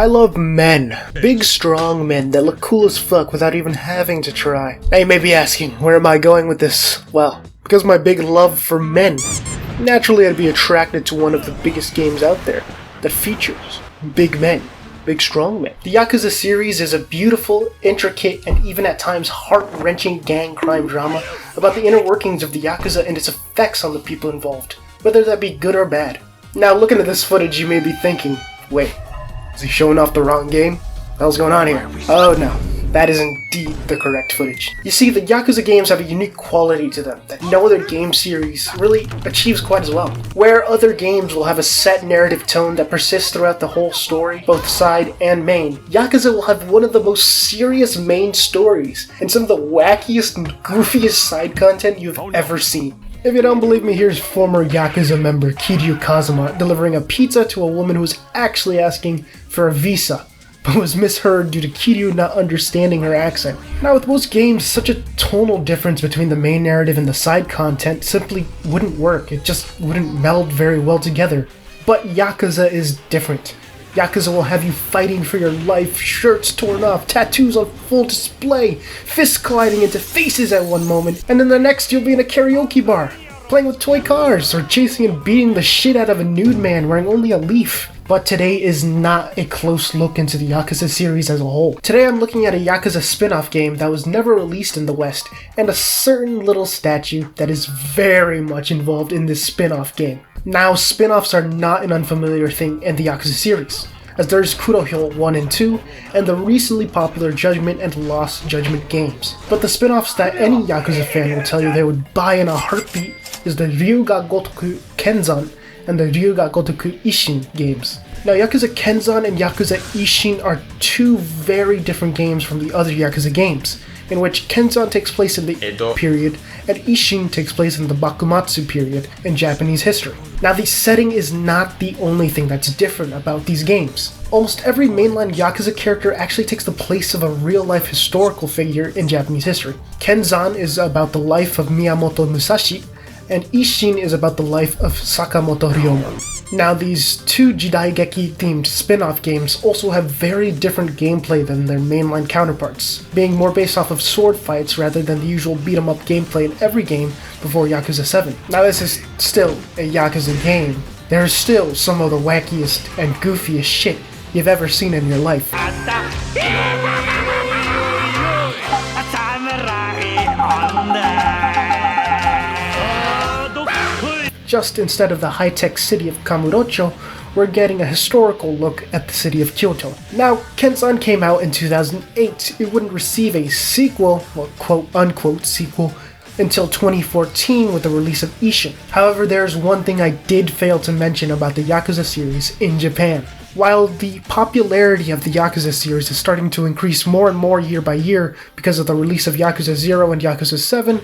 I love men. Big, strong men that look cool as fuck without even having to try. Now you may be asking, where am I going with this? Well, because of my big love for men. Naturally, I'd be attracted to one of the biggest games out there that features big men. Big strong men. The Yakuza series is a beautiful, intricate, and even at times heart-wrenching gang crime drama about the inner workings of the Yakuza and its effects on the people involved, whether that be good or bad. Now, looking at this footage, you may be thinking, wait, is he showing off the wrong game? What the hell's going on here? Oh no, that is indeed the correct footage. You see, the Yakuza games have a unique quality to them that no other game series really achieves quite as well. Where other games will have a set narrative tone that persists throughout the whole story, both side and main, Yakuza will have one of the most serious main stories and some of the wackiest and goofiest side content you've ever seen. If you don't believe me, here's former Yakuza member Kiryu Kazuma delivering a pizza to a woman who was actually asking for a visa, but was misheard due to Kiryu not understanding her accent. Now, with most games, such a tonal difference between the main narrative and the side content simply wouldn't work. It just wouldn't meld very well together. But Yakuza is different. Yakuza will have you fighting for your life, shirts torn off, tattoos on full display, fists colliding into faces at one moment, and then the next you'll be in a karaoke bar, playing with toy cars, or chasing and beating the shit out of a nude man wearing only a leaf. But today is not a close look into the Yakuza series as a whole. Today I'm looking at a Yakuza spin-off game that was never released in the West, and a certain little statue that is very much involved in this spin-off game. Now, spin-offs are not an unfamiliar thing in the Yakuza series, as there's Kurohyou 1 and 2, and the recently popular Judgment and Lost Judgment games. But the spin-offs that any Yakuza fan will tell you they would buy in a heartbeat is the Ryuga Gotoku Kenzan and the Ryuga Gotoku Ishin games. Now, Yakuza Kenzan and Yakuza Ishin are two very different games from the other Yakuza games, in which Kenzan takes place in the Edo period and Ishin takes place in the Bakumatsu period in Japanese history. Now, the setting is not the only thing that's different about these games. Almost every mainline Yakuza character actually takes the place of a real-life historical figure in Japanese history. Kenzan is about the life of Miyamoto Musashi, and Ishin is about the life of Sakamoto Ryoma. Now, these two Jidaigeki themed spin-off games also have very different gameplay than their mainline counterparts, being more based off of sword fights rather than the usual beat-em-up gameplay in every game before Yakuza 7. Now, this is still a Yakuza game. There is still some of the wackiest and goofiest shit you've ever seen in your life. Just instead of the high-tech city of Kamurocho, we're getting a historical look at the city of Kyoto. Now, Kenzan came out in 2008. It wouldn't receive a sequel, or quote-unquote sequel, until 2014 with the release of Ishin. However, there's one thing I did fail to mention about the Yakuza series in Japan. While the popularity of the Yakuza series is starting to increase more and more year by year because of the release of Yakuza 0 and Yakuza 7,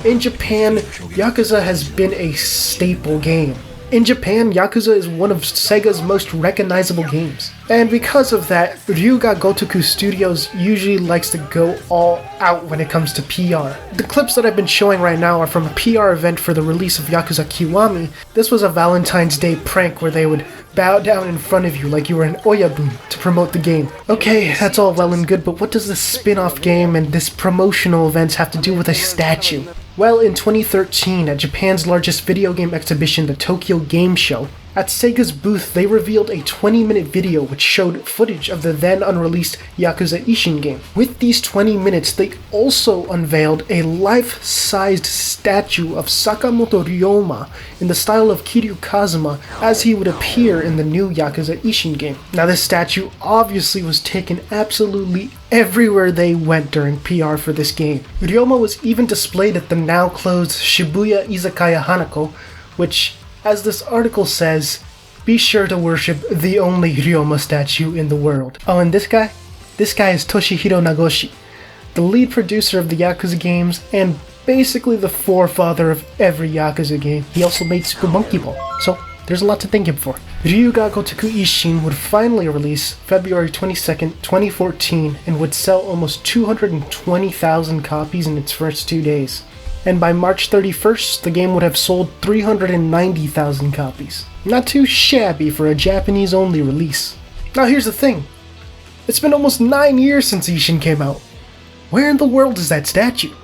in Japan, Yakuza has been a staple game. In Japan, Yakuza is one of Sega's most recognizable games. And because of that, Ryuga Gotoku Studios usually likes to go all out when it comes to PR. The clips that I've been showing right now are from a PR event for the release of Yakuza Kiwami. This was a Valentine's Day prank where they would bow down in front of you like you were an oyabun to promote the game. Okay, that's all well and good, but what does this spin-off game and this promotional events have to do with a statue? Well, in 2013, at Japan's largest video game exhibition, the Tokyo Game Show, at Sega's booth, they revealed a 20-minute video which showed footage of the then unreleased Yakuza Ishin game. With these 20 minutes, they also unveiled a life-sized statue of Sakamoto Ryoma in the style of Kiryu Kazuma as he would appear in the new Yakuza Ishin game. Now, this statue obviously was taken absolutely everywhere they went during PR for this game. Ryoma was even displayed at the now-closed Shibuya Izakaya Hanako, which, as this article says, be sure to worship the only Ryoma statue in the world. Oh, and this guy? This guy is Toshihiro Nagoshi, the lead producer of the Yakuza games and basically the forefather of every Yakuza game. He also made Super Monkey Ball, so there's a lot to thank him for. Ryuga Gotoku Ishin would finally release February 22nd, 2014 and would sell almost 220,000 copies in its first 2 days. And by March 31st, the game would have sold 390,000 copies. Not too shabby for a Japanese-only release. Now here's the thing, It's been almost 9 years since Ishin came out. Where in the world is that statue?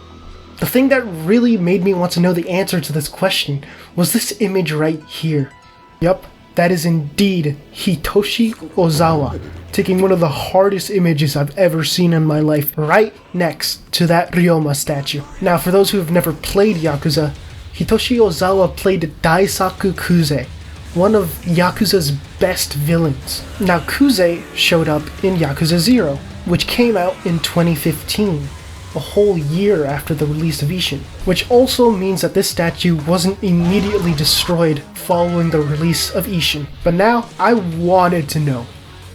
The thing that really made me want to know the answer to this question was this image right here. Yup, that is indeed Hitoshi Ozawa, taking one of the hardest images I've ever seen in my life right next to that Ryoma statue. Now, for those who have never played Yakuza, Hitoshi Ozawa played Daisaku Kuze, one of Yakuza's best villains. Now, Kuze showed up in Yakuza 0, which came out in 2015, a whole year after the release of Ishin, which also means that this statue wasn't immediately destroyed following the release of Ishin. But now, I wanted to know,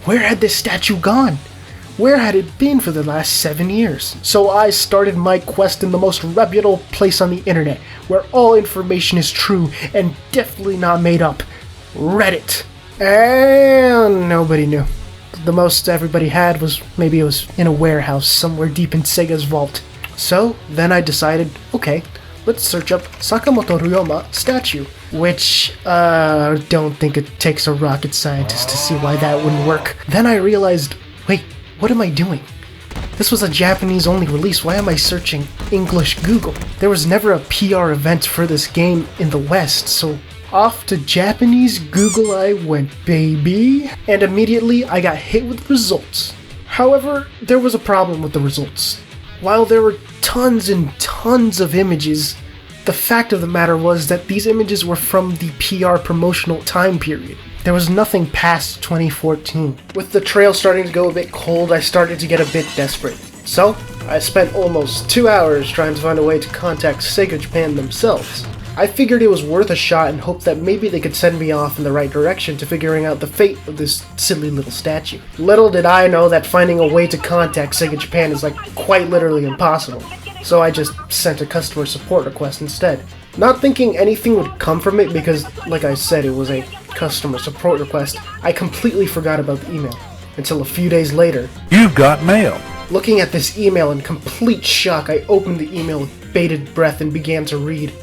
where had this statue gone? Where had it been for the last 7 years? So I started my quest in the most reputable place on the internet, where all information is true and definitely not made up, Reddit. And nobody knew. The most everybody had was maybe it was in a warehouse somewhere deep in Sega's vault. So then I decided, okay, let's search up Sakamoto Ryoma statue, which don't think it takes a rocket scientist to see why that wouldn't work. Then I realized, wait, what am I doing? This was a Japanese only release, why am I searching English Google? There was never a PR event for this game in the West, so off to Japanese Google I went, baby. And immediately I got hit with results. However, there was a problem with the results. While there were tons and tons of images, the fact of the matter was that these images were from the PR promotional time period. There was nothing past 2014. With the trail starting to go a bit cold, I started to get a bit desperate. So, I spent almost 2 hours trying to find a way to contact Sega Japan themselves. I figured it was worth a shot and hoped that maybe they could send me off in the right direction to figuring out the fate of this silly little statue. Little did I know that finding a way to contact Sega Japan is quite literally impossible. So I just sent a customer support request instead. Not thinking anything would come from it because, like I said, it was a customer support request, I completely forgot about the email. Until a few days later, you've got mail. Looking at this email in complete shock, I opened the email with bated breath and began to read.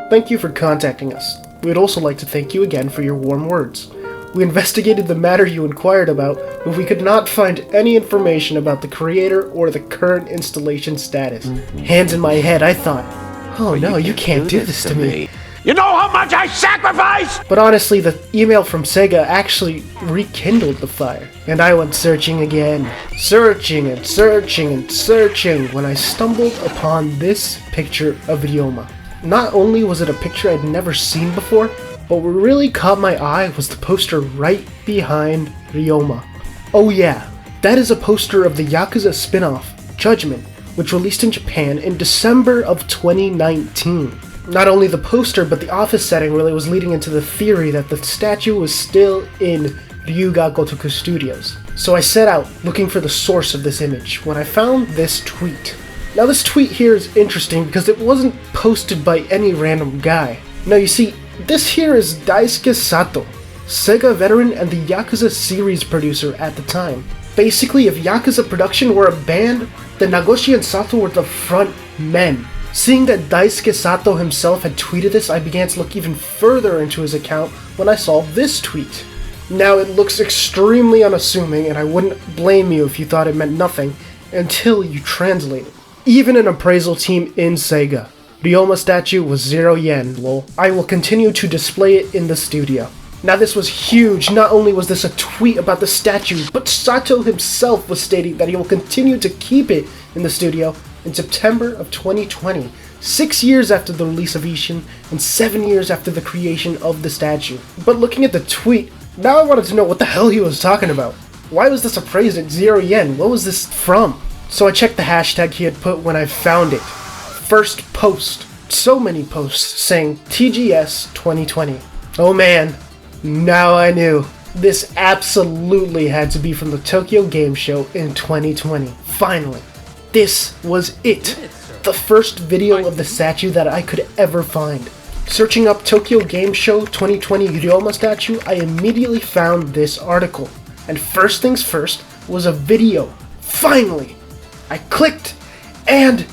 Thank you for contacting us. We'd also like to thank you again for your warm words. We investigated the matter you inquired about, but we could not find any information about the creator or the current installation status. Hands in my head, I thought, oh no, you can't do this to me. You know how much I sacrificed? But honestly, the email from Sega actually rekindled the fire, and I went searching again. Searching and searching and searching when I stumbled upon this picture of Ryoma. Not only was it a picture I'd never seen before, but what really caught my eye was the poster right behind Ryoma. Oh yeah, that is a poster of the Yakuza spin-off, Judgment, which released in Japan in December of 2019. Not only the poster, but the office setting really was leading into the theory that the statue was still in Ryuga Gotoku Studios. So I set out looking for the source of this image when I found this tweet. Now this tweet here is interesting because it wasn't posted by any random guy. No, you see, this here is Daisuke Sato, Sega veteran and the Yakuza series producer at the time. Basically, if Yakuza production were a band, then Nagoshi and Sato were the front men. Seeing that Daisuke Sato himself had tweeted this, I began to look even further into his account when I saw this tweet. Now it looks extremely unassuming, and I wouldn't blame you if you thought it meant nothing until you translate it. Even an appraisal team in Sega. Ryoma statue was 0 yen, lol. I will continue to display it in the studio. Now this was huge. Not only was this a tweet about the statue, but Sato himself was stating that he will continue to keep it in the studio in September of 2020, 6 years after the release of Ishin, and 7 years after the creation of the statue. But looking at the tweet, now I wanted to know what the hell he was talking about. Why was this appraised at 0 yen? What was this from? So I checked the hashtag he had put when I found it. First post. So many posts saying TGS 2020. Oh man, now I knew. This absolutely had to be from the Tokyo Game Show in 2020. Finally. This was it. The first video of the statue that I could ever find. Searching up Tokyo Game Show 2020 Ryoma statue, I immediately found this article. And first things first was a video. Finally! I clicked, and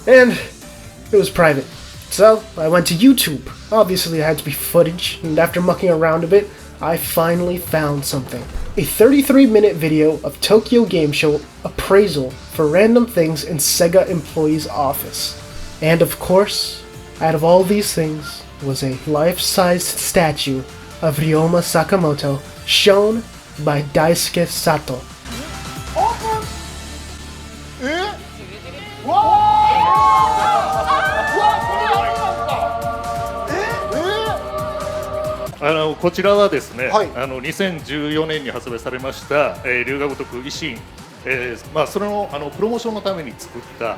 it was private. So I went to YouTube. Obviously it had to be footage, and after mucking around a bit, I finally found something. A 33-minute video of Tokyo Game Show appraisal for random things in Sega employee's office. And of course, out of all these things, was a life-sized statue of Ryoma Sakamoto shown by Daisuke Sato. Open! こちらはですね、はい、2014年に発売されました、龍が如く維新、それの、プロモーションのために作った、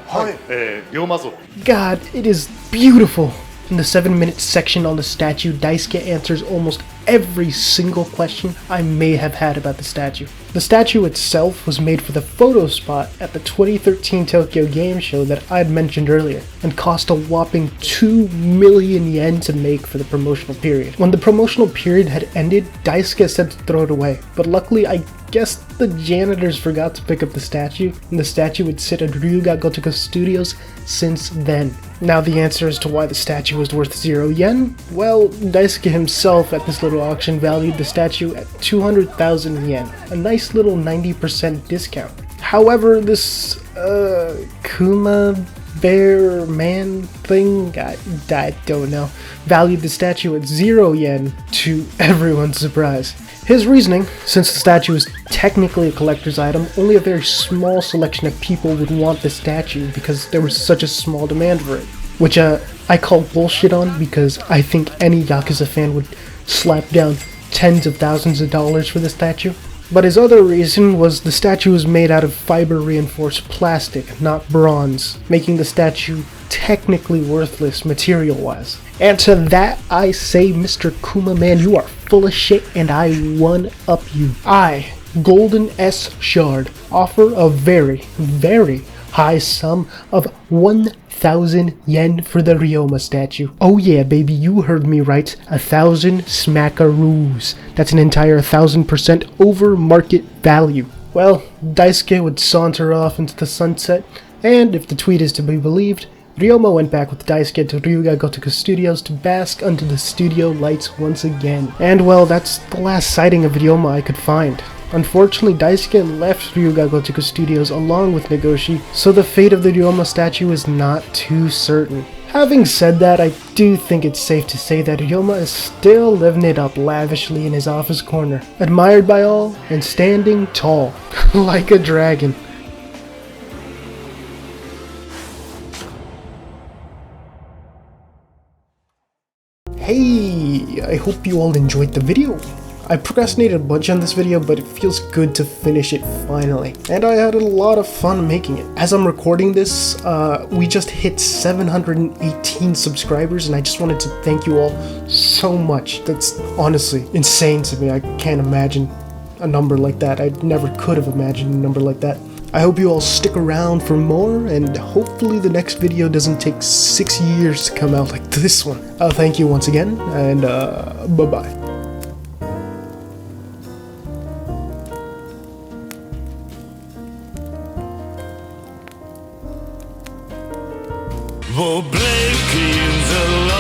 龍馬像。God, it is beautiful! In the 7-minute section on the statue, Daisuke answers almost every single question I may have had about the statue. The statue itself was made for the photo spot at the 2013 Tokyo Game Show that I had mentioned earlier, and cost a whopping 2 million yen to make for the promotional period. When the promotional period had ended, Daisuke said to throw it away, but luckily I guess the janitors forgot to pick up the statue, and the statue would sit at Ryuga Gotoku Studios since then. Now the answer as to why the statue was worth 0 yen? Well, Daisuke himself at this little auction valued the statue at 200,000 yen, a nice little 90% discount. However, this, Kuma bear man thing, I don't know, valued the statue at 0 yen to everyone's surprise. His reasoning, since the statue is technically a collector's item, only a very small selection of people would want the statue because there was such a small demand for it. Which I call bullshit on because I think any Yakuza fan would slap down tens of thousands of dollars for the statue. But his other reason was the statue was made out of fiber-reinforced plastic, not bronze, making the statue technically worthless material-wise. And to that I say, Mr. Kuma man, you are full of shit and I one-up you. I, Golden S. Shard, offer a very, very high sum of 1,000 yen for the Ryoma statue. Oh yeah, baby, you heard me right. 1,000 smackaroos. That's an entire 1,000% over market value. Well, Daisuke would saunter off into the sunset, and if the tweet is to be believed, Ryoma went back with Daisuke to Ryuga Gotoku Studios to bask under the studio lights once again. And well, that's the last sighting of Ryoma I could find. Unfortunately, Daisuke left Ryuga Gotoku Studios along with Nagoshi, so the fate of the Ryoma statue is not too certain. Having said that, I do think it's safe to say that Ryoma is still living it up lavishly in his office corner, admired by all and standing tall, like a dragon. Hey, I hope you all enjoyed the video. I procrastinated a bunch on this video, but it feels good to finish it finally. And I had a lot of fun making it. As I'm recording this, we just hit 718 subscribers, and I just wanted to thank you all so much. That's honestly insane to me. I can't imagine a number like that. I never could have imagined a number like that. I hope you all stick around for more, and hopefully the next video doesn't take 6 years to come out like this one. Thank you once again, and bye-bye. For breaking the